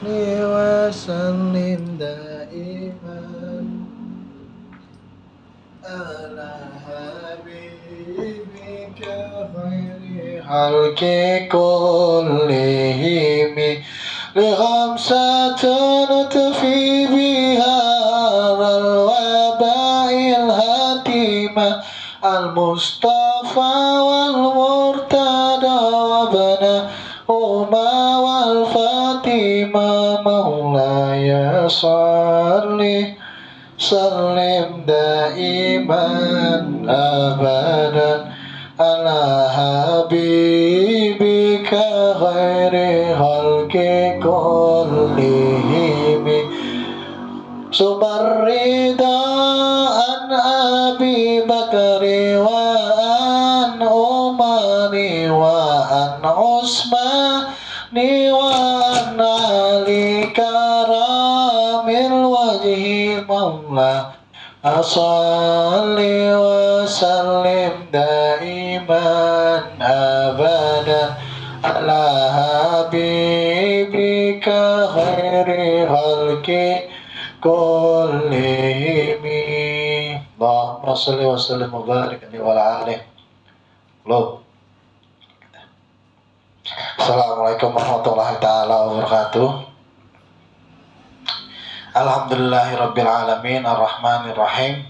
وسلم دائما على حبيبك خير خلق كلهم لخمسة نطفي بها الوباء الهاتمة المصطفى والمرتضى وابنهما والفاطمة مولاي صل سلم دائما أبدا على حبيبك خير خلق كلهم Subarrida an Abi Bakri wa an Umari wa an Usmani wa an Ali karamil wajhi maula Asalli wa sallim daiman abadan ala habibika khairi khalqi kullihimi. Allahumma sholli wa sallim wa barik alaihi wa ala alihi. Loh. Assalamualaikum warahmatullahi taala wabarakatuh. Alhamdulillahirabbil alamin arrahmanir rahim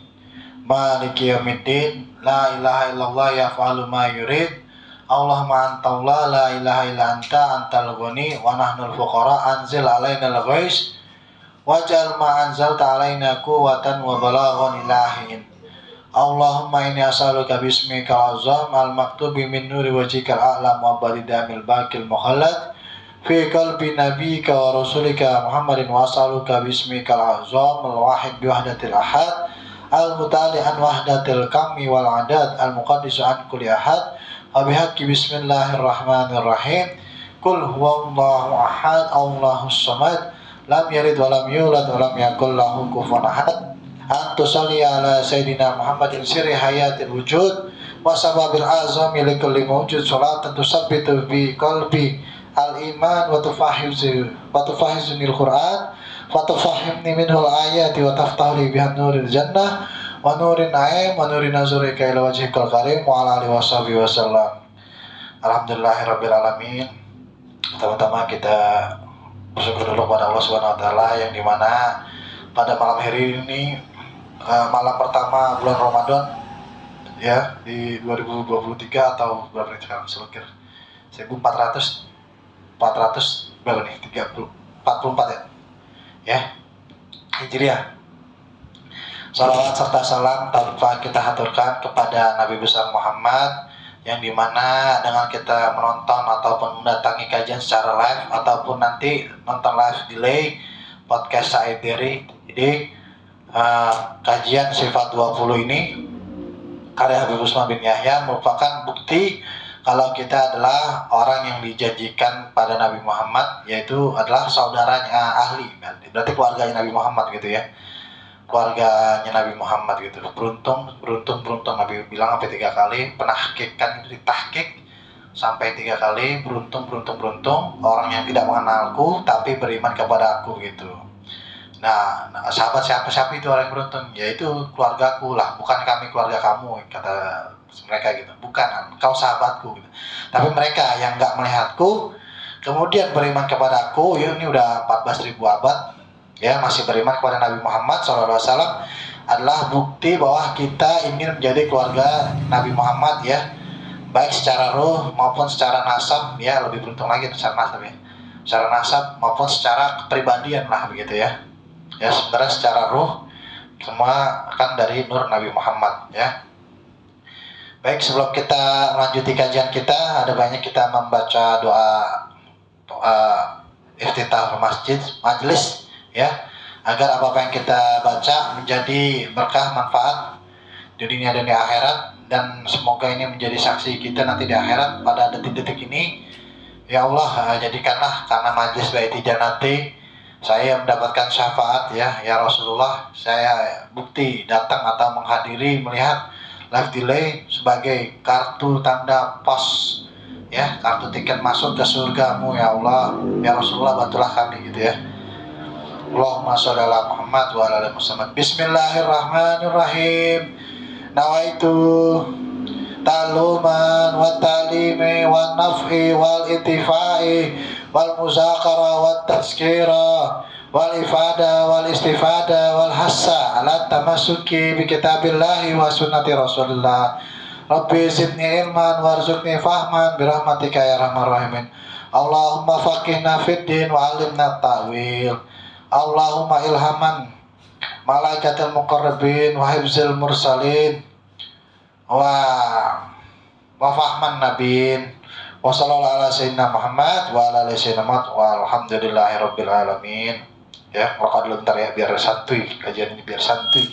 maliki yaumiddin la ilaha illallah yaf'alu ma yurid Allahumma antallah la ilaha illa anta antal ghani wa nahnul fuqara anzil alaina al-ghais waj'al ma anzalta alaina quwwatan wa balaghan ilahin Allahumma inni as'aluka bismikal azam al-maktubi min nuri wajhikal a'lam wa baridamil baqil mukhallad fi qalbi nabiyyika wa rasulika Muhammadin wa as'aluka bismikal azam al-wahid biwahdatil ahad al-mutali an wahdatil kammi wal adad al-muqaddis an kulli ahad wa bihaqqi bismillahirrahmanirrahim qul huwallahu ahad Allahus samad lam yalid wa lam yulad wa lam yakul lahu kufuwan ahad antu salli ala sayyidina Muhammadin sirri hayatil wujud wa sababil azami likulli mawjud salatan tusabbitu bi qalbi al-iman wa tufahizunil Qur'an wa tufahimni minhul ayati wa taftahli bihan nuril jannah wa nurin na'im wa nurin nazurika ila wajhikal karim wa ala alihi wa sahbihi wa sallam. Alhamdulillahirabbil alamin. Pertama-tama kita bersyukur dulu kepada Allah Subhanahu wa taala yang dimana pada malam hari ini malam pertama bulan Ramadan ya di 2023 atau berapa nih sekarang selukir 1400 berapa nih 44 ya Hijriah. Salawat serta salam tanpa kita haturkan kepada Nabi besar Muhammad yang dimana dengan kita menonton ataupun mendatangi kajian secara live ataupun nanti nonton live delay podcast Said Diri di kajian sifat 20 ini karya Habib Usman bin Yahya merupakan bukti kalau kita adalah orang yang dijanjikan pada Nabi Muhammad, yaitu adalah saudaranya ahli, berarti keluarganya Nabi Muhammad gitu ya, keluarganya Nabi Muhammad gitu. Beruntung Nabi bilang sampai 3 kali, penahkikan itu ditahkik sampai 3 kali, beruntung orang yang tidak mengenalku tapi beriman kepada aku gitu. Nah, sahabat siapa itu orang yang beruntung, yaitu keluargaku lah, bukan kami keluarga kamu, kata mereka gitu, bukan, kau sahabatku gitu. Tapi mereka yang nggak melihatku kemudian beriman kepada aku, ya ini udah 14.000 abad ya masih beriman kepada Nabi Muhammad SAW, adalah bukti bahwa kita ingin menjadi keluarga Nabi Muhammad ya, baik secara ruh maupun secara nasab ya, lebih beruntung lagi secara nasab ya, secara nasab maupun secara kepribadian lah begitu ya. Ya sebenarnya secara ruh semua akan dari nur Nabi Muhammad ya. Baik, sebelum kita melanjuti kajian kita, ada banyak kita membaca doa iftitah masjid, majelis ya, agar apa-apa yang kita baca menjadi berkah manfaat di dunia dan di akhirat, dan semoga ini menjadi saksi kita nanti di akhirat pada detik-detik ini. Ya Allah, jadikanlah karena majelis baiti janati saya mendapatkan syafaat ya Rasulullah, saya bukti datang atau menghadiri melihat live delay sebagai kartu tanda pos ya, kartu tiket masuk ke surgamu ya Allah, ya Rasulullah, bantulah kami gitu ya. Allahumma sholli ala Muhammad wa ala ali Muhammad. Bismillahirrahmanirrahim. Nawaitu taluman wa talimi wa naf'i wal intifai wal muzakara wa tazkira wal ifada wal istifada wal hassa ala tamassuki bi kitabillahi wa sunnati rasulillah. Rabbi zidni ilman warzuqni fahman birahmatika ya arhamar rahimin. Allahumma faqihna fid din wa alimna ta'wil. Allahumma ilhaman malaikatil muqarrabin wa hifzil mursalin wa fahman nabiin wa sallallahu ala sayyidina Muhammad wa ala ali sayyidina Muhammad walhamdulillahi rabbil alamin. Ya, rokok dulu ntar ya, biar santuy, kajian ini biar santuy.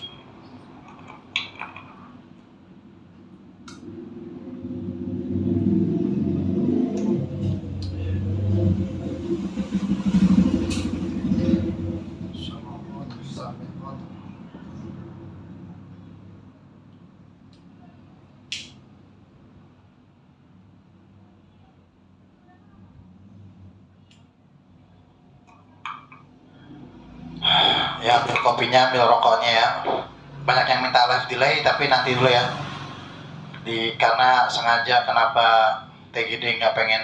Ya, ambil kopinya, ambil rokoknya ya. Banyak yang minta live delay, tapi nanti dulu ya. Karena sengaja kenapa TGD nggak pengen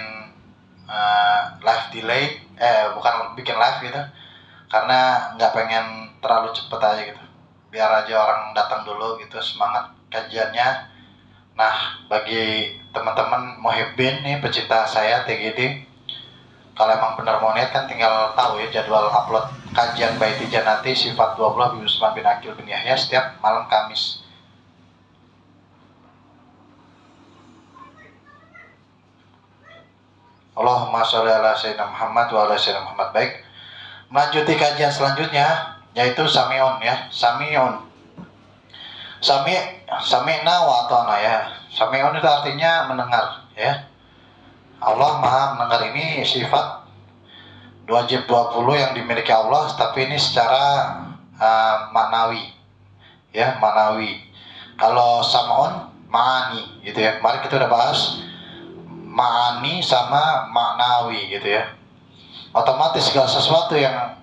live delay, bukan bikin live gitu, karena nggak pengen terlalu cepet aja gitu. Biar aja orang datang dulu gitu, semangat kajiannya. Nah, bagi teman-teman muhibbin nih, pecinta saya TGD, kalau emang benar mau niat kan tinggal tahu ya jadwal upload kajian Baiti Janati Sifat 20 Habib Usman bin Aqil bin Yahya setiap malam Kamis. Allahumma sholli ala sayyidina Muhammad wa ala sayyidina Muhammad. Baik, melanjuti kajian selanjutnya yaitu Sami'un ya. Sami'un, Sami'na wa ata'na ya. Sami'un itu artinya mendengar ya. Allah Maha mendengar, ini sifat wajib 20 yang dimiliki Allah, tapi ini secara maknawi ya, maknawi. Kalau sam'un ma'ani gitu ya. Kemarin kita udah bahas ma'ani sama maknawi gitu ya. Otomatis segala sesuatu yang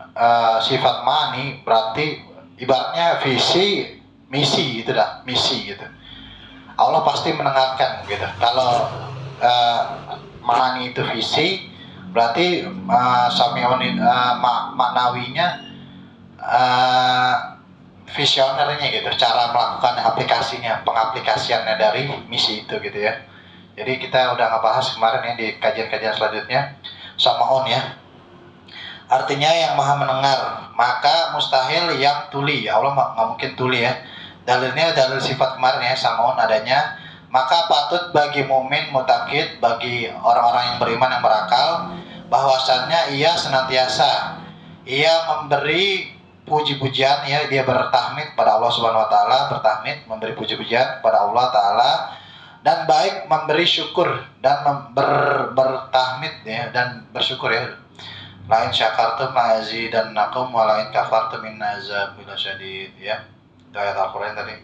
sifat ma'ani berarti ibaratnya visi misi gitu dah, misi gitu. Allah pasti mendengarkan gitu. Kalau ma'ani itu visi, berarti sami'un maknawinya visionernya gitu, cara melakukan aplikasinya, pengaplikasiannya dari misi itu gitu ya. Jadi kita udah ngebahas kemarin ya di kajian-kajian selanjutnya, sama'un ya, artinya yang maha mendengar, maka mustahil yang tuli. Allah nggak mungkin tuli ya. Dalilnya dalil sifat kemarin ya, sama'un adanya. Maka patut bagi mukmin mutakid, bagi orang-orang yang beriman yang berakal, bahwasannya ia senantiasa memberi puji-pujian ya, dia bertahmid pada Allah Subhanahu wa taala, bertahmid memberi puji-pujian pada Allah taala, dan baik memberi syukur dan bertahmid ya, dan bersyukur ya. Lain syakartum azidannakum wa lain kafartum inna azabi lasyadid ya. Itu ayat Al-Qur'an tadi.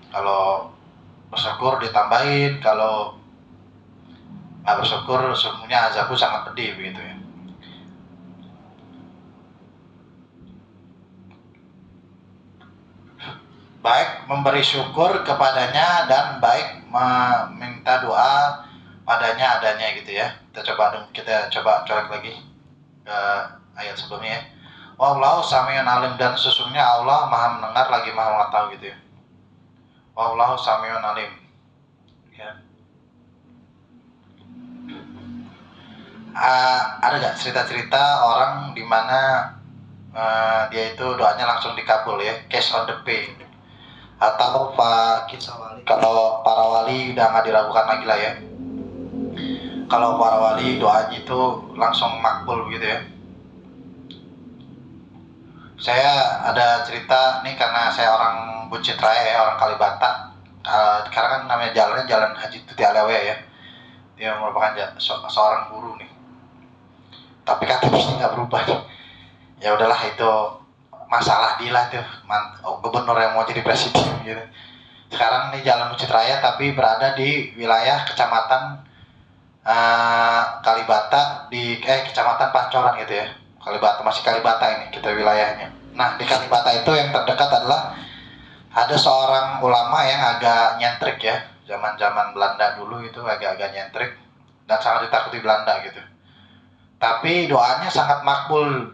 Kalau bersyukur ditambahin, kalau nggak bersyukur sesungguhnya azabku sangat pedih begitu ya. Baik memberi syukur kepadanya dan baik meminta doa padanya adanya gitu ya. Kita coba colek lagi ke ayat sebelumnya ya. Wallahu sami'un alim, dan sesungguhnya Allah maha mendengar lagi maha mengetahui gitu ya. Wallahu sami'un alim ya. Ada gak cerita-cerita orang dimana dia itu doanya langsung dikabul ya, cash on the pay, atau kisah wali, kalau para wali udah nggak diragukan lagi lah ya, kalau para wali doanya itu langsung makbul gitu ya. Saya ada cerita nih, karena saya orang Buncit Raya ya, orang Kalibata. Sekarang kan namanya jalannya Jalan Haji Tuti Alewe ya. Dia merupakan seorang guru nih. Tapi KTP-nya nggak berubah nih. Ya udahlah, itu masalah dia lah tuh, gubernur yang mau jadi presiden gitu. Sekarang nih Jalan Buncit Raya tapi berada di wilayah kecamatan Kalibata di Kecamatan Pancoran gitu ya. Kalibata, masih Kalibata ini kita wilayahnya. Nah, di Kalibata itu yang terdekat adalah ada seorang ulama yang agak nyentrik ya. Zaman-zaman Belanda dulu itu agak-agak nyentrik dan sangat ditakuti Belanda gitu. Tapi doanya sangat makbul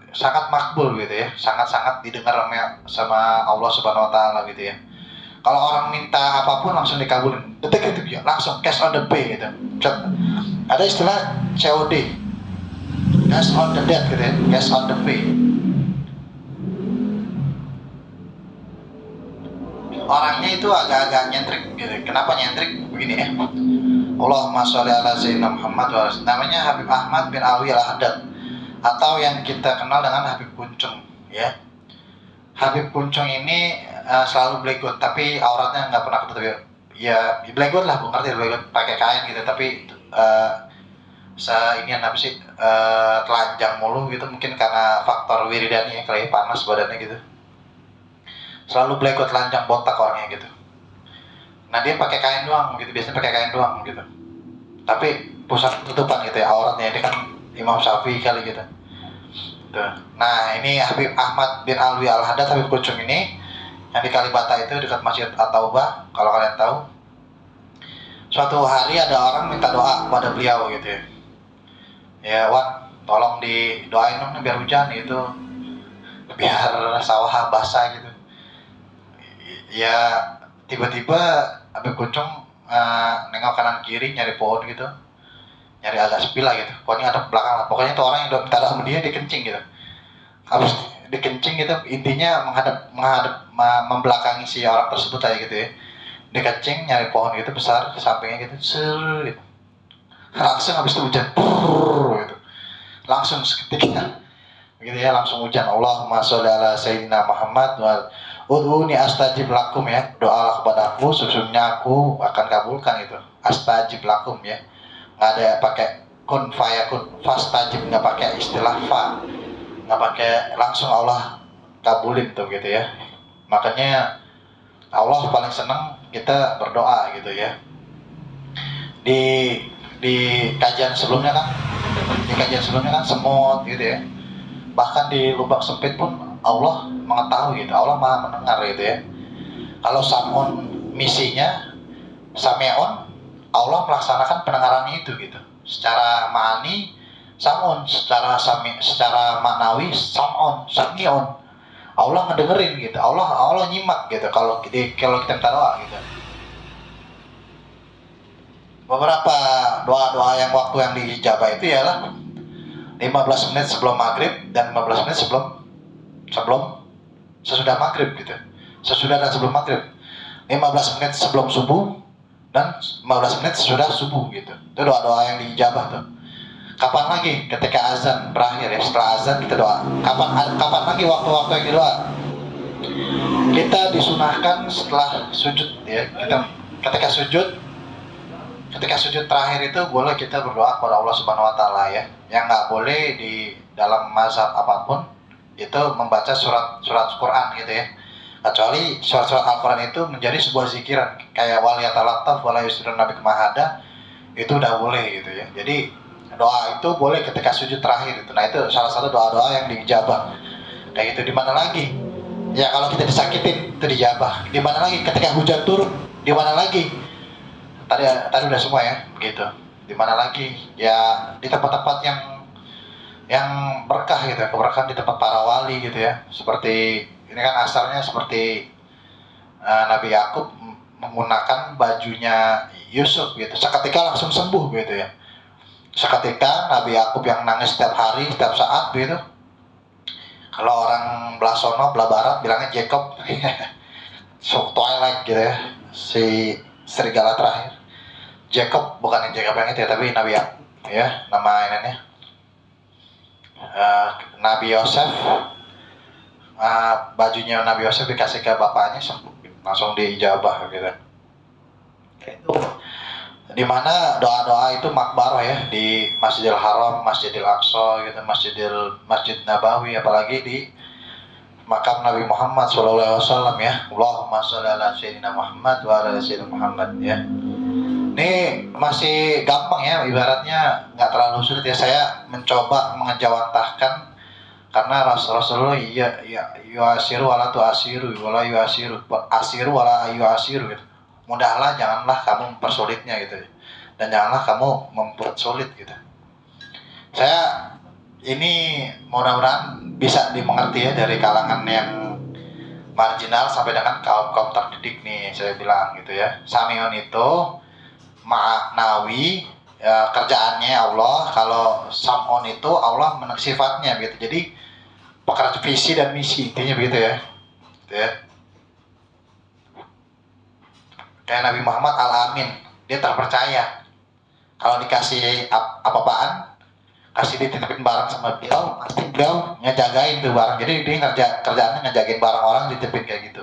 gitu ya. Sangat-sangat didengar sama Allah Subhanahu wa taala gitu ya. Kalau orang minta apapun langsung dikabulin, detik itu ya, langsung cash on the pay gitu. Ada istilah COD, cash on the debt gitu ya, cash on the pay. Orangnya itu agak-agak nyentrik gitu. Kenapa nyentrik? Begini ya. Allahumma sholli ala sayyidina Muhammad wa namanya Habib Ahmad bin Alwi Al-Haddad atau yang kita kenal dengan Habib Kuncung ya. Habib Kuncung ini selalu blegot, tapi auratnya nggak pernah ketutup ya. Blegot lah, bukan ngerti blegot pakai kain gitu, tapi ini apa sih, telanjang mulu gitu, mungkin karena faktor wiridani ya, kali panas badannya gitu. Selalu blegot, telanjang, botak orangnya gitu. Nah dia pakai kain doang gitu, biasanya pakai kain doang gitu. Tapi pusat tutupan gitu ya auratnya, ini kan Imam Syafi'i kali gitu. Nah ini Habib Ahmad bin Alwi Al-Haddad, Habib Kuncung ini yang di Kalibata itu dekat Masjid At-Taubah, kalau kalian tahu. Suatu hari ada orang minta doa pada beliau gitu ya. Ya Wan, tolong didoain dong biar hujan gitu, biar sawah basah gitu. Ya tiba-tiba Habib Kuncung nengok kanan kiri nyari pohon gitu, nyari agak sepi lah gitu, pokoknya ada belakang lah. Pokoknya tuh orang yang minta doa sama dia dikencing gitu. Habis dikencing gitu, intinya menghadap membelakangi si orang tersebut aja gitu ya. Dikencing nyari pohon gitu besar sampingnya gitu, gitu. Langsung habis itu hujan, gitu. Langsung seketika gitu ya, langsung hujan. Allahumma sholli ala sayyidina Muhammad wa ud'uni astajib lakum ya, doalah kepadaku sesungguhnya aku akan kabulkan itu. Astajib lakum ya, nggak ada pakai kun fayakun, fastajib, nggak pakai istilah fa, nggak pakai langsung Allah kabulin tuh gitu ya. Makanya Allah paling senang kita berdoa gitu ya. Di kajian sebelumnya kan semut gitu ya. Bahkan di lubang sempit pun Allah mengetahui gitu, Allah maha mendengar gitu ya. Kalau samun misinya sameon, Allah melaksanakan pendengaran itu gitu. Secara ma'ani samun, secara maknawi samion. Allah ngedengerin gitu, Allah nyimak gitu kalau kita minta doa gitu. Beberapa doa-doa yang waktu yang dijabah itu ialah 15 menit sebelum maghrib dan 15 menit sesudah maghrib gitu. Sesudah dan sebelum maghrib. 15 menit sebelum subuh dan 15 menit sesudah subuh gitu. Itu doa-doa yang dijabah tuh. Kapan lagi? Ketika azan berakhir ya, setelah azan kita doa. Kapan lagi waktu-waktu yang didoa? Kita disunahkan setelah sujud ya. Ketika sujud terakhir itu boleh kita berdoa kepada Allah Subhanahu wa taala ya. Yang nggak boleh di dalam mazhab apapun itu membaca surat Quran gitu ya. Kecuali surat Al-Quran itu menjadi sebuah zikiran kayak waliyatalattaf wala yusirun nabi kemahada, itu udah boleh gitu ya. Jadi doa itu boleh ketika sujud terakhir itu. Nah itu salah satu doa-doa yang dijabah. Kayak gitu. Di mana lagi? Ya kalau kita disakitin itu dijabah. Di mana lagi? Ketika hujan turun, di mana lagi? Tadi udah semua ya, begitu. Di mana lagi? Ya di tempat-tempat yang berkah gitu, keberkahan di tempat para wali gitu ya. Seperti ini kan asalnya seperti Nabi Yakub menggunakan bajunya Yusuf gitu. Seketika langsung sembuh gitu ya. Seketika Nabi Yakub yang nangis setiap hari, setiap saat gitu. Kalau orang belah sono, belah barat bilangnya Jacob. So Twilight gitu ya. Si serigala terakhir. Jacob bukan yang Jacob yang itu ya, tapi Nabi Yakub ya, nama inannya. Nabi Yosef, bajunya Nabi Yosef dikasih ke bapaknya, langsung diijabah gitu. Itu dimana doa-doa itu makbarah ya, di Masjidil Haram, Masjidil Aqsa gitu, Masjid Nabawi, apalagi di makam Nabi Muhammad SAW ya. Allahumma sholli ala sayyidina Muhammad wa ala sayyidina Muhammad ya. Ini masih gampang ya, ibaratnya nggak terlalu sulit ya. Saya mencoba mengejawantahkan karena Rasulullah ya yuasiru wala tu asiru wala yuasiru asiru wala yuasiru gitu. Mudahlah, janganlah kamu mempersulitnya gitu. Dan janganlah kamu mempersulit gitu. Saya ini mudah-mudahan bisa dimengerti ya dari kalangan yang marginal sampai dengan kaum terdidik nih, saya bilang gitu ya. Samiun itu maknawi ya, kerjaannya Allah. Kalau samon itu Allah sifatnya gitu. Jadi pekerja visi dan misi, intinya begitu ya. Gitu ya. Kayak Nabi Muhammad Al-Amin, dia terpercaya. Kalau dikasih apa-apaan, kasih dititipin barang sama beliau, pasti beliau ngejagain tuh barang. Jadi dia kerjaannya ngejagain barang orang, dititipin kayak gitu.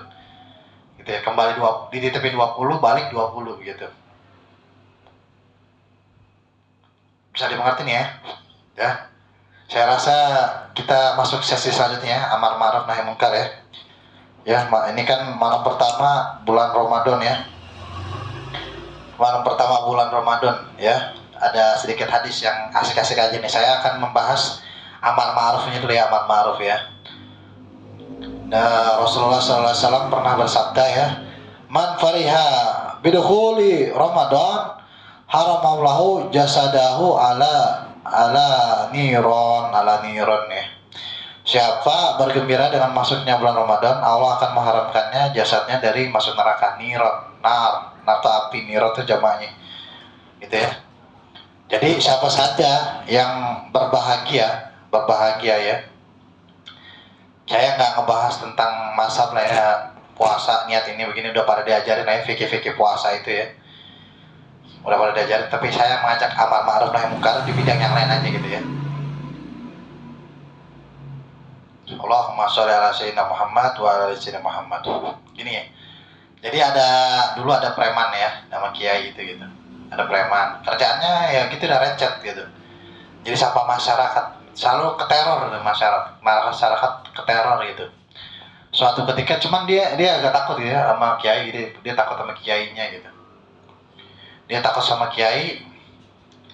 Gitu ya. Kembali dititipin 20, balik 20 gitu. Bisa dimengerti nih ya. Ya. Saya rasa kita masuk sesi selanjutnya, amar ma'ruf nahi munkar ya. Ya, ini kan malam pertama bulan Ramadan ya. Malam pertama bulan Ramadan ya. Ada sedikit hadis yang asik-asik aja nih. Saya akan membahas amar ma'rufnya dulu ya, amar ma'ruf ya. Nah, Rasulullah SAW pernah bersabda ya, man fariha bidukhuli Ramadan haramallahu jasadahu ala niron ya. Siapa bergembira dengan masuknya bulan Ramadan, Allah akan mengharamkannya jasadnya dari masuk neraka. Niron, nar atau api, niron itu jamaknya gitu ya. Jadi siapa saja yang berbahagia ya. Saya nggak ngebahas tentang mazhab lah ya, puasa niat ini begini udah pada diajarin ya, fikih puasa itu ya. Udah pada diajarin, tapi saya mengajak amar ma'ruf nahi munkar di bidang yang lain aja gitu ya. Allahumma sholli ala sayyidina Muhammad wa ala sayyidina Muhammad. Gini ya. Jadi dulu ada preman ya, nama kiai itu gitu. Ada preman. Kerjaannya ya gitu, udah recet gitu. Jadi sapa masyarakat, selalu keteror masyarakat keteror gitu. Suatu ketika cuman dia agak takut ya sama kiai, dia takut sama kiainya gitu. Dia takut sama kiai.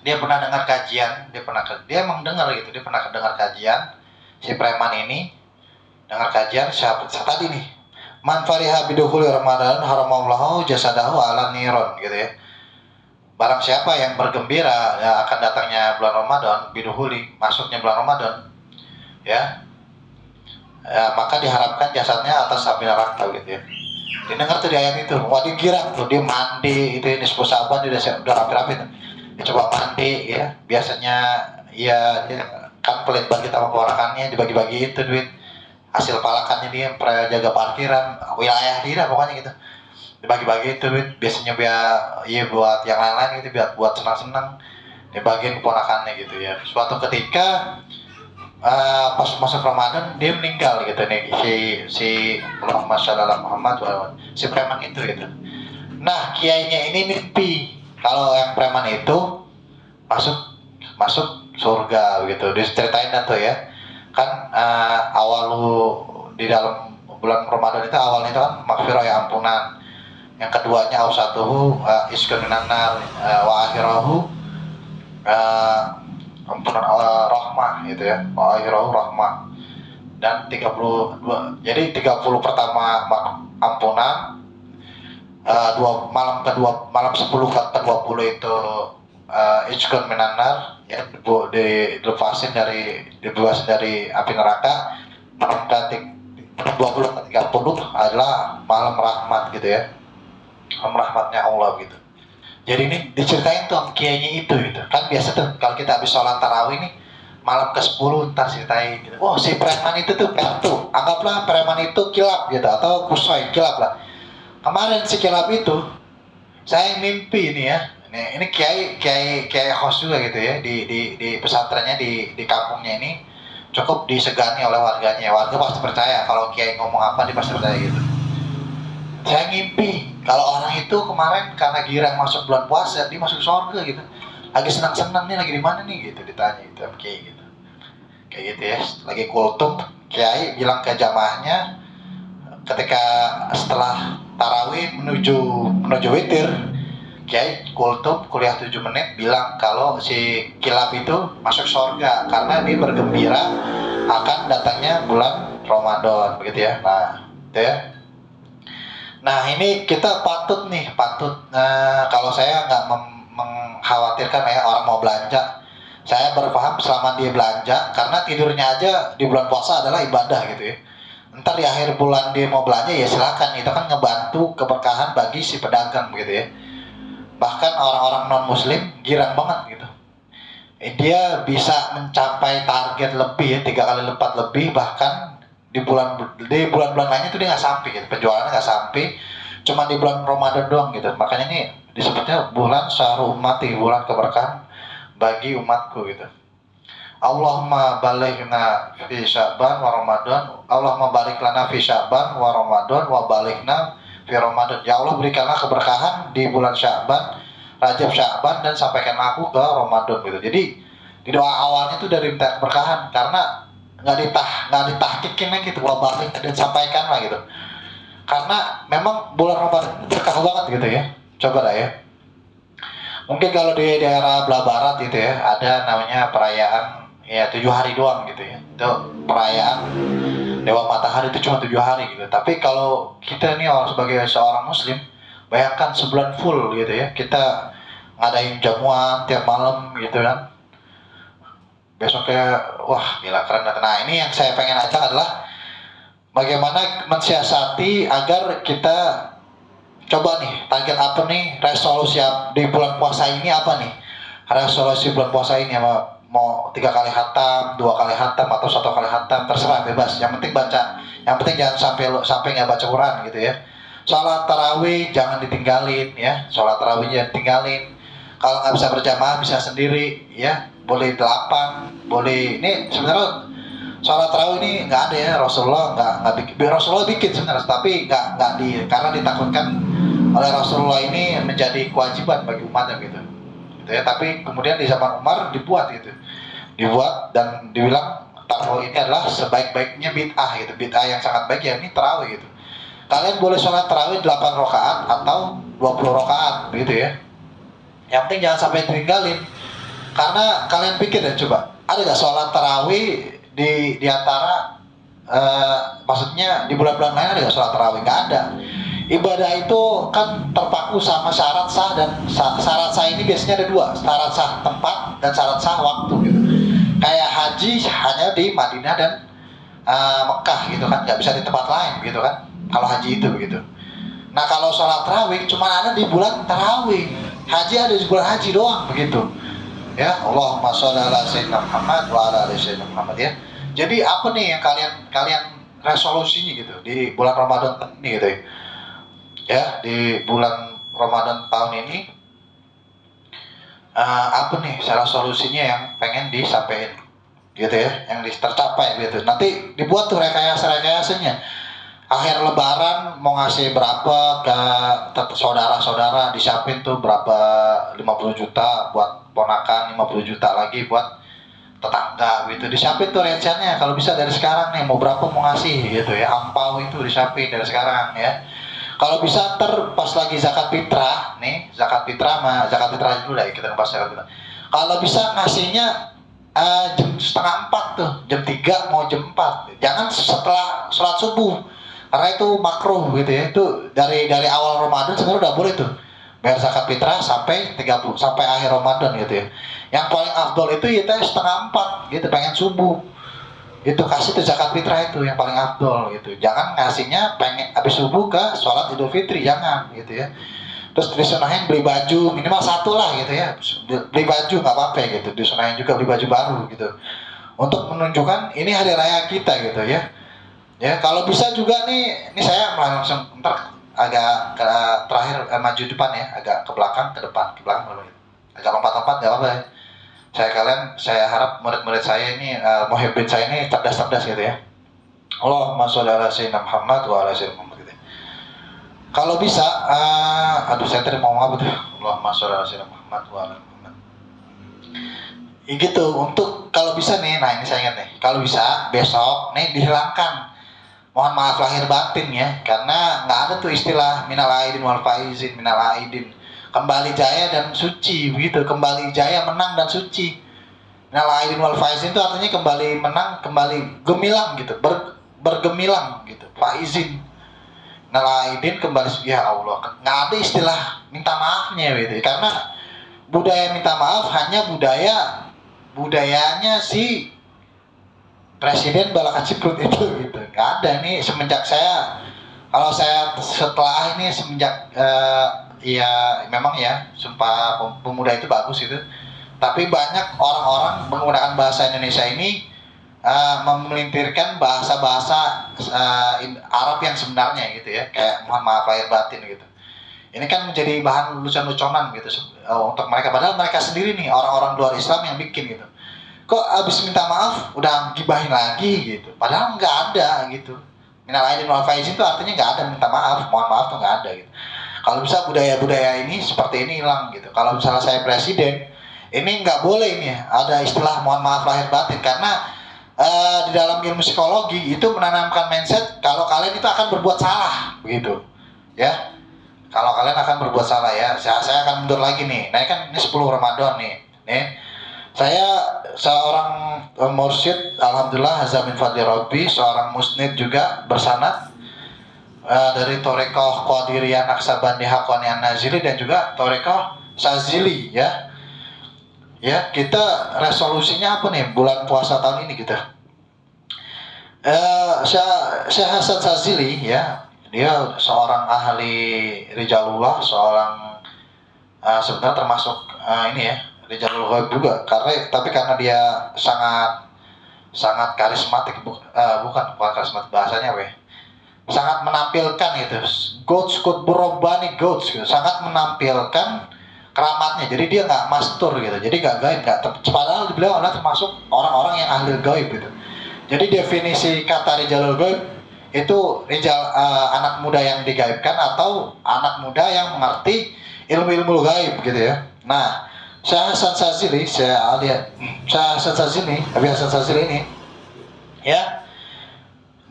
Dia pernah dengar kajian, dia emang dengar gitu, dia pernah dengar kajian. Si preman ini dengar kajian siapa tadi nih, man fariha bidukhuli Ramadan haramallahu jasadahu ala niron gitu ya. Barang siapa yang bergembira ya akan datangnya bulan Ramadan, bidukhuli masuknya bulan Ramadan ya, maka diharapkan jasadnya atas api neraka gitu ya. Didengar tuh di ayat itu, wah dikira tuh dia mandi itu, ini 10 Saban dia udah rapi-rapi tuh. Dia coba mandi ya, biasanya ya dia kan pelit banget sama ponakannya, dibagi-bagi itu duit hasil palakannya, dia jaga parkiran wilayah dia pokoknya gitu, dibagi-bagi itu duit biasanya buat yang lain-lain gitu, buat senang-senang, dibagiin ponakannya gitu ya. Suatu ketika pas masuk Ramadan dia meninggal gitu nih, si Allahumma sholli ala Muhammad si preman itu gitu. Nah kiainya ini mimpi kalau yang preman itu masuk surga gitu. Diceritain tuh ya kan, awal di dalam bulan Ramadan itu awalnya itu kan maghfirah ya, ampunan. Yang keduanya ausatuhu iskun minan nar, wa akhirahu ampunan rahmah gitu ya, wa akhirahu rahmah. Dan 32, jadi 30 pertama ampunan, malam 10 ke 20 itu iskun minan nar ya, dibebasin dari api neraka. Malam ke 20 ke 30 adalah malam rahmat gitu ya, malam rahmatnya Allah gitu. Jadi ini diceritain tuh sama kiainya itu gitu. Kan biasa tuh kalau kita habis sholat tarawih nih, malam ke 10 ntar ceritain gitu. Oh si preman itu tuh kartu, anggaplah preman itu kilap gitu, atau kusoi kilap lah. Kemarin si kilap itu saya mimpi ini ya. Ini kiai host juga gitu ya, di pesantrennya, di kampungnya ini cukup disegani oleh warganya. Warga pasti percaya kalau kiai ngomong apa dia pasti percaya gitu. Saya ngimpi kalau orang itu kemarin karena girang masuk bulan puasa, dia masuk surga gitu. Lagi senang-senang nih, lagi di mana nih gitu, ditanya gitu kiai gitu. Kayak gitu ya, lagi kultum, kiai bilang ke jamaahnya ketika setelah tarawih menuju witir, Kiai Kultum kuliah 7 menit bilang kalau si kilap itu masuk surga karena dia bergembira akan datangnya bulan Ramadan, begitu ya. Nah, itu ya. Nah, ini kita patut kalau saya nggak mengkhawatirkan ya orang mau belanja. Saya berpaham selama dia belanja, karena tidurnya aja di bulan puasa adalah ibadah gitu ya. Ntar di akhir bulan dia mau belanja ya silakan, itu kan ngebantu keberkahan bagi si pedagang begitu ya. Bahkan orang-orang non muslim girang banget gitu. Dia bisa mencapai target lebih ya, 3 kali lipat lebih, bahkan di bulan-bulan lainnya itu dia nggak sampai gitu, penjualannya nggak sampai, cuma di bulan Ramadan doang gitu. Makanya ini disebutnya bulan syahrul ummati, bulan keberkahan bagi umatku gitu. Allahumma balighna fi Sya'ban wa Ramadan. Allahumma barik lana fi Sya'ban wa Ramadan wa balighna fi Ramadan. Ya Allah, berikanlah keberkahan di bulan Sya'ban, Rajab, Sya'ban, dan sampaikan aku ke Ramadan gitu. Jadi di doa awalnya itu dari minta keberkahan, karena nggak ditahkikin gitu, wa balik dan sampaikanlah gitu. Karena memang bulan Ramadan berkah banget gitu ya. Coba lah ya. Mungkin kalau di daerah belah barat gitu ya, ada namanya perayaan ya 7 hari doang gitu ya. Itu perayaan Dewa Matahari itu cuma 7 hari gitu. Tapi kalau kita nih sebagai seorang muslim, bayangkan sebulan full gitu ya. Kita ngadain jamuan tiap malam gitu kan. Besoknya wah gila keren. Nah, ini yang saya pengen ajak adalah bagaimana mensiasati agar kita coba nih, target apa nih, resolusi di bulan puasa ini apa nih? Resolusi bulan puasa ini mau 3 kali hatam, 2 kali hatam, atau 1 kali hatam, terserah, bebas. Yang penting baca, yang penting jangan sampai nggak baca Quran gitu ya. Sholat tarawih jangan ditinggalin ya, sholat tarawih jangan ditinggalin. Kalau nggak bisa berjamaah bisa sendiri ya, boleh 8, boleh. Ini sebenarnya sholat tarawih ini nggak ada ya, Rasulullah nggak bikin. Rasulullah bikin sebenarnya, tapi nggak karena ditakutkan oleh Rasulullah ini menjadi kewajiban bagi umatnya gitu ya. Tapi kemudian di zaman Umar dibuat dan dibilang tarawih ini adalah sebaik-baiknya bid'ah gitu, bid'ah yang sangat baik ya ini tarawih gitu. Kalian boleh sholat tarawih 8 rakaat atau 20 rakaat begitu ya. Yang penting jangan sampai tinggalin. Karena kalian pikir ya, coba ada gak sholat tarawih di antara maksudnya di bulan-bulan lain ada gak sholat tarawih? Gak ada. Ibadah itu kan terpaku sama syarat sah, dan syarat sah ini biasanya ada 2, syarat sah tempat dan syarat sah waktu gitu. Kayak haji hanya di Madinah dan Mekah gitu kan, nggak bisa di tempat lain gitu kan kalau haji itu begitu. Nah, kalau sholat tarawih cuma ada di bulan tarawih, haji ada di bulan haji doang begitu ya. Allahumma sholli ala sayyidina Muhammad wa ala ali sayyidina Muhammad ya. Jadi apa nih yang kalian resolusinya gitu di bulan Ramadan ini gitu ya, di bulan Ramadan tahun ini apa nih resolusinya yang pengen disampaikan gitu ya, yang tercapai gitu. Nanti dibuat tuh rekayasanya. Akhir lebaran mau ngasih berapa ke saudara-saudara, disiapin tuh berapa, 50 juta buat ponakan, 50 juta lagi buat tetangga gitu, disiapin tuh rencananya. Kalau bisa dari sekarang nih, mau berapa mau ngasih gitu ya, ampau itu disiapin dari sekarang ya. Kalau bisa pas lagi zakat fitrah nih, zakat fitrah dulu lah ya, kita ngebahas zakat fitrah. Kalau bisa ngasihnya jam 3:30 tuh, jam 3 mau jam 4, jangan setelah sholat subuh, karena itu makruh gitu ya. Itu dari awal Ramadan sebenarnya udah boleh tuh bayar zakat fitrah sampai akhir Ramadan gitu ya. Yang paling afdol itu ya 3:30 gitu, pengen subuh itu kasih tuh zakat fitrah, itu yang paling afdol gitu. Jangan ngasihnya pengen habis subuh ke sholat Idul Fitri, jangan gitu ya. Terus disunahin beli baju minimal 1 lah gitu ya, beli baju nggak apa-apa gitu, disunahin juga beli baju baru gitu, untuk menunjukkan ini hari raya kita gitu ya. Ya kalau bisa juga nih, ini saya langsung ntar agak terakhir maju depan ya, agak ke belakang ke depan agak lompat-lompat nggak apa-apa ya. Saya harap murid-murid saya ini muhibbin saya ini cerdas-cerdas gitu ya. Allahumma sholli ala sayyidina Muhammad wa ala sayyidina Muhammad gitu ya. Kalau bisa saya tadi mau ngomong apa tuh? Allahumma sholli ala sayyidina Muhammad wa ala Muhammad. Gitu, untuk kalau bisa nih, nah ini saya ingat nih, kalau bisa besok nih dihilangkan, mohon maaf lahir batin ya, karena nggak ada tuh istilah minal aidin wal faizin, minal aidin kembali jaya dan suci begitu, kembali jaya, menang dan suci. Minal aidin wal faizin itu artinya kembali menang, kembali gemilang gitu, bergemilang gitu, faizin. Minal aidin kembali, ya Allah, nggak ada istilah minta maafnya gitu, karena budaya minta maaf hanya budayanya si Presiden Balaka Ciprut itu gitu, nggak ada. Ini semenjak kalau saya setelah ini semenjak ya memang ya Sumpah Pemuda itu bagus itu, tapi banyak orang-orang menggunakan bahasa Indonesia ini memelintirkan bahasa-bahasa Arab yang sebenarnya gitu ya, kayak mohon maaf lahir batin gitu. Ini kan menjadi bahan lucu-lucunan gitu untuk mereka, padahal mereka sendiri nih orang-orang luar Islam yang bikin gitu. Kok abis minta maaf udah gibahin lagi gitu, padahal nggak ada gitu. Minal aidin wal faizin itu artinya nggak ada minta maaf, mohon maaf tuh nggak ada gitu. Kalau bisa budaya-budaya ini seperti ini hilang gitu. Kalau misalnya saya presiden, ini nggak boleh ini ada istilah mohon maaf lahir batin, karena di dalam ilmu psikologi itu menanamkan mindset kalau kalian itu akan berbuat salah begitu ya. Kalau kalian akan berbuat salah ya, saya akan mundur lagi nih. Nah kan ini 10 Ramadan nih. Saya seorang mursyid, alhamdulillah hazamin fadli rabbi, seorang musnid juga bersanad dari Torekoh Qadiriyah Naksabandi Haqqani An-Nazili dan juga Torekoh Sazili ya. Ya, kita resolusinya apa nih bulan puasa tahun ini kita? Syekh Hasan Sazili ya, dia seorang ahli rijalullah, seorang sebenarnya termasuk ini ya Rijalul Ghaib juga, karena dia sangat karismatik, bukan karismatik, bahasanya sangat menampilkan gitu, goats berobani goats gitu, sangat menampilkan keramatnya. Jadi dia nggak mastur gitu, jadi nggak gaib, padahal beliau adalah termasuk orang-orang yang ahli gaib gitu. Jadi definisi kata Rijalul Ghaib itu anak muda yang digaibkan atau anak muda yang mengerti ilmu-ilmu gaib gitu ya. Nah, Syekh Hasan Sazili, Abi Hasan Sazili ini ya,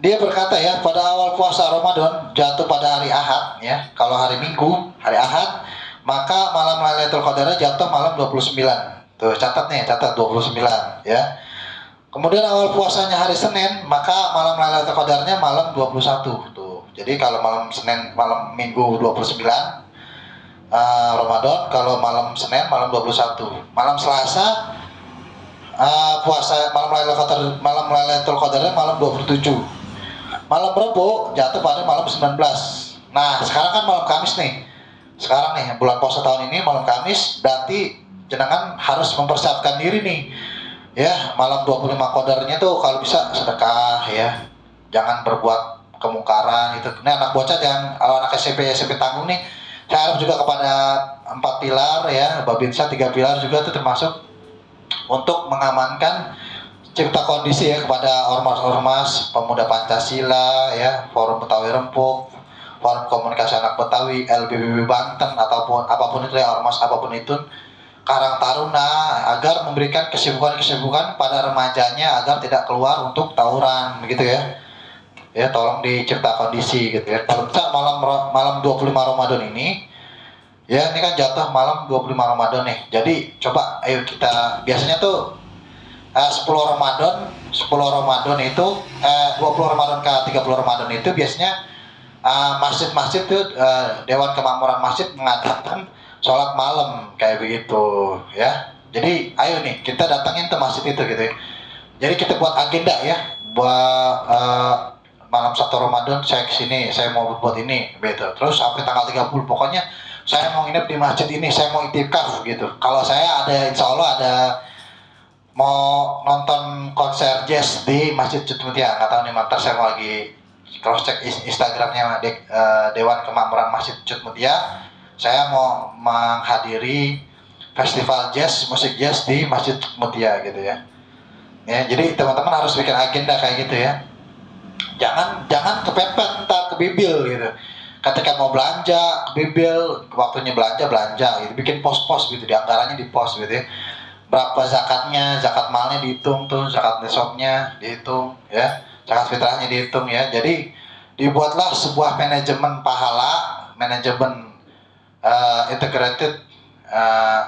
dia berkata ya, pada awal puasa Ramadan jatuh pada hari Ahad ya. Kalau hari Minggu, hari Ahad, maka malam Lailatul Qadarnya jatuh malam 29. Tuh catat 29 ya. Kemudian awal puasanya hari Senin, maka malam Lailatul Qadarnya malam 21 tuh. Jadi kalau malam Senin, malam Minggu 29 Ramadan, kalau malam Senin malam 21, malam Selasa puasa malam Lailatul Qadarnya malam 27, malam Rebo jatuh pada malam 19. Nah sekarang kan malam Kamis nih, sekarang nih bulan puasa tahun ini malam Kamis, berarti jenengan harus mempersiapkan diri nih ya. Malam 25 Qadarnya tuh kalau bisa sedekah ya, jangan berbuat kemungkaran itu. Ini anak bocah jangan, anak SMP tanggung nih, saya harap juga kepada 4 pilar ya, Babinsa 3 pilar juga itu termasuk untuk mengamankan cipta kondisi ya kepada ormas-ormas pemuda Pancasila ya, Forum Betawi Rempuk, Forum Komunikasi Anak Betawi, LBBB Banten, ataupun apapun itu ya, ormas apapun itu, Karang Taruna, agar memberikan kesibukan-kesibukan pada remajanya agar tidak keluar untuk tawuran begitu ya. Ya tolong dicipta kondisi gitu ya. Kalau bisa malam 25 Ramadan ini ya, ini kan jatuh malam 25 Ramadan nih. Jadi coba ayo kita, biasanya tuh 10 Ramadan itu 20 Ramadan ke 30 Ramadan itu biasanya masjid-masjid tuh Dewan Kemakmuran Masjid mengadakan sholat malam kayak begitu ya. Jadi ayo nih kita datangin ke masjid itu gitu ya. Jadi kita buat agenda ya, buat malam 1 Ramadan saya kesini, saya mau berbuat ini gitu. Terus sampai tanggal 30 pokoknya saya mau nginep di masjid ini, saya mau itikaf gitu. Kalau saya ada, insya Allah ada mau nonton konser jazz di Masjid Cutmutia. Nggak tahu nih, mantar saya mau lagi cross check Instagramnya Dewan Kemakmuran Masjid Cutmutia. Saya mau menghadiri festival jazz, musik jazz di Masjid Cutmutia gitu ya. Ya, jadi teman-teman harus bikin agenda kayak gitu ya. Jangan kepepet ntar ke bibil gitu. Ketika mau belanja ke bibil, waktunya belanja gitu. Bikin pos-pos gitu, di anggarannya di pos gitu ya. Berapa zakatnya, zakat malnya dihitung tuh, zakat nisabnya dihitung ya, zakat fitrahnya dihitung ya. Jadi dibuatlah sebuah manajemen pahala, manajemen integrated uh,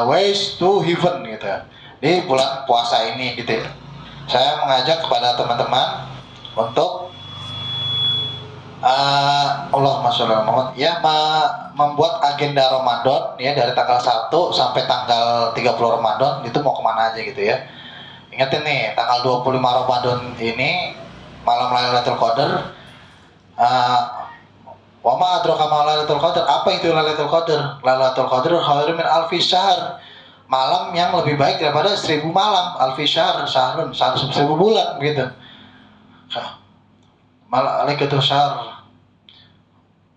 ways to heaven gitu di bulan puasa ini gitu ya. Saya mengajak kepada teman-teman untuk Allahumma sholli ala Muhammad ya membuat agenda Ramadan ya dari tanggal 1 sampai tanggal 30 Ramadan itu mau kemana aja gitu ya. Ingatin nih tanggal 25 Ramadan ini malam Lailatul Qadar. Wa ma adraka ma Lailatul Qadar. Apa itu Lailatul Qadar? Lailatul Qadar khairun min alfi syahr. Malam yang lebih baik daripada 1000 malam. Alfi syahr, syahrun, 1000 bulan begitu. Lailatul syahr.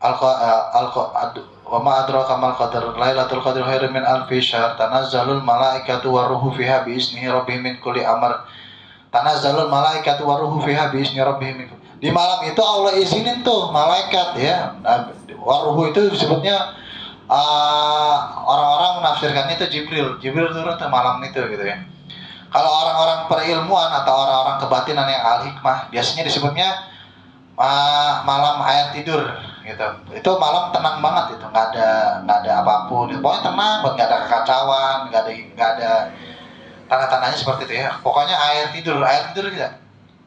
Wa ma adraka mal qadar. Lailatul Qadar khairun min alfi syahr. Tanazzalul malaikatu waruhu fiha bi isnihi rabbihim min kulli amr. Tanazzalul malaikatu waruhu fiha bi isni rabbihim. Di malam itu Allah izinin tuh malaikat ya. Waruhu itu disebutnya orang-orang menafsirkannya itu Jibril. Jibril turun ke malam itu gitu ya. Kalau orang-orang perilmuan atau orang-orang kebatinan yang al-hikmah biasanya disebutnya malam air tidur gitu. Itu malam tenang banget itu, nggak ada apapun. Pokoknya tenang, nggak ada kekacauan, nggak ada tanda-tandanya seperti itu ya. Pokoknya air tidur gitu.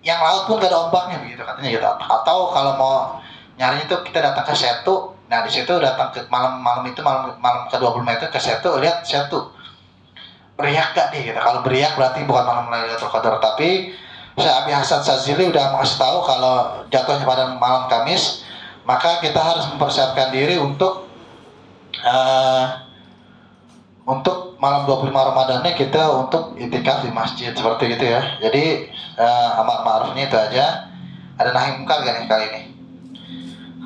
Yang laut pun gak ada ombaknya begitu katanya gitu. Atau kalau mau nyarinya itu kita datang ke Setu. Nah di situ datang ke malam ke-25 itu ke Setu, lihat Setu. Beriak gak nih gitu. Kalau beriak berarti bukan malam Lailatul Qadar. Tapi saya Abi Hasan Sazili udah mengasih tahu kalau jatuhnya pada malam Kamis, maka kita harus mempersiapkan diri untuk malam 25 Ramadannya kita untuk itikaf di masjid seperti itu ya. Jadi amar ma'rufnya itu aja. Ada nahi mungkar gak nih kali ini?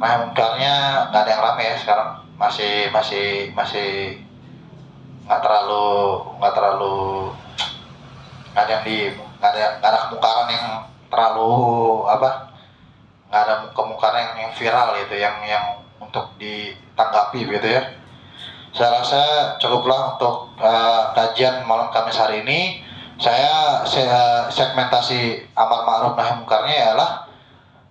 Nahi mungkarnya nggak ada yang rame ya sekarang. Masih nggak terlalu nggak ada kemungkaran yang terlalu nggak ada kemungkaran yang viral gitu yang untuk ditanggapi gitu ya. Saya rasa cukuplah untuk kajian malam Kamis hari ini. Saya segmentasi amar ma'ruf nahi mungkarnya ialah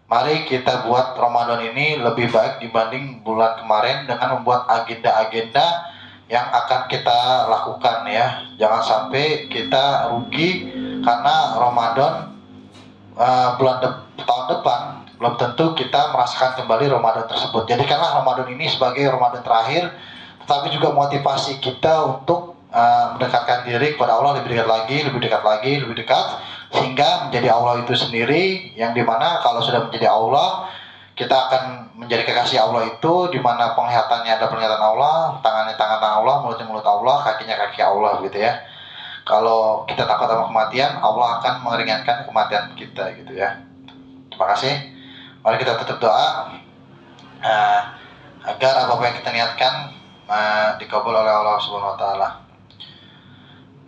mari kita buat Ramadan ini lebih baik dibanding bulan kemarin dengan membuat agenda-agenda yang akan kita lakukan ya. Jangan sampai kita rugi karena Ramadan tahun depan belum tentu kita merasakan kembali Ramadan tersebut. Jadikanlah Ramadan ini sebagai Ramadan terakhir, tapi juga motivasi kita untuk mendekatkan diri kepada Allah lebih dekat, sehingga menjadi Allah itu sendiri, yang dimana kalau sudah menjadi Allah, kita akan menjadi kekasih Allah itu, dimana penglihatannya ada penglihatan Allah, tangannya tangan Allah, mulutnya mulut Allah, kakinya kaki Allah gitu ya. Kalau kita takut sama kematian, Allah akan meringankan kematian kita gitu ya. Terima kasih. Mari kita tutup doa agar apa yang kita niatkan dikabul oleh Allah Subhanahu wa taala.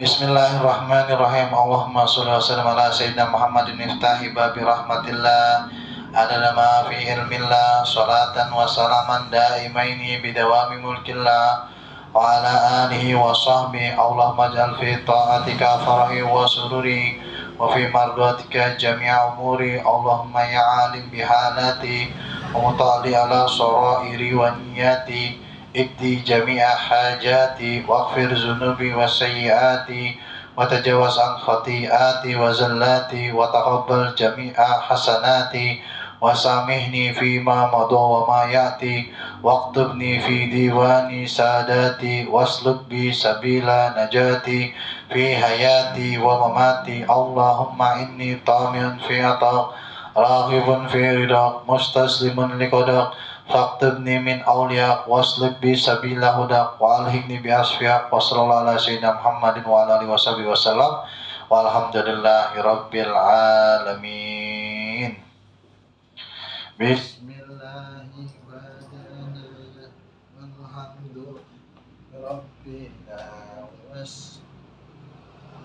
Bismillahirrahmanirrahim. Allahumma shalli wa sallim ala sayyidina Muhammadin iftahi babi rahmatillah adada ma fi ilmillah salatan wa salaman daimaini bidawami mulkillah wa ala alihi wa sahbihi. Allahumma ja'al fi ta'atika farahi wa sururi wa fi mardatika jami'a umuri. Allahumma ya alim bihalati wa mutali ala sarairi wa niyati ikti jami'a hajati waghfir zunubi wa sayyiati wa tajawaz an khati'ati wa zallati wa taqabbal jami'a hasanati wa samihni fima madha wa ma ya'ti waktubni fi diwani sadati wasluk bi sabila najati fi hayati wa mamati. Allahumma inni tamiun fi atak raghibun fi ridak mustaslimun liqadak faktubni min awliyak wasluk bi sabila hudak wa alhikni bi asfiyak wa sallallahu ala sayyidina Muhammadin wa ala alihi wa sallam walhamdulillahi rabbil alamin. Bismillah.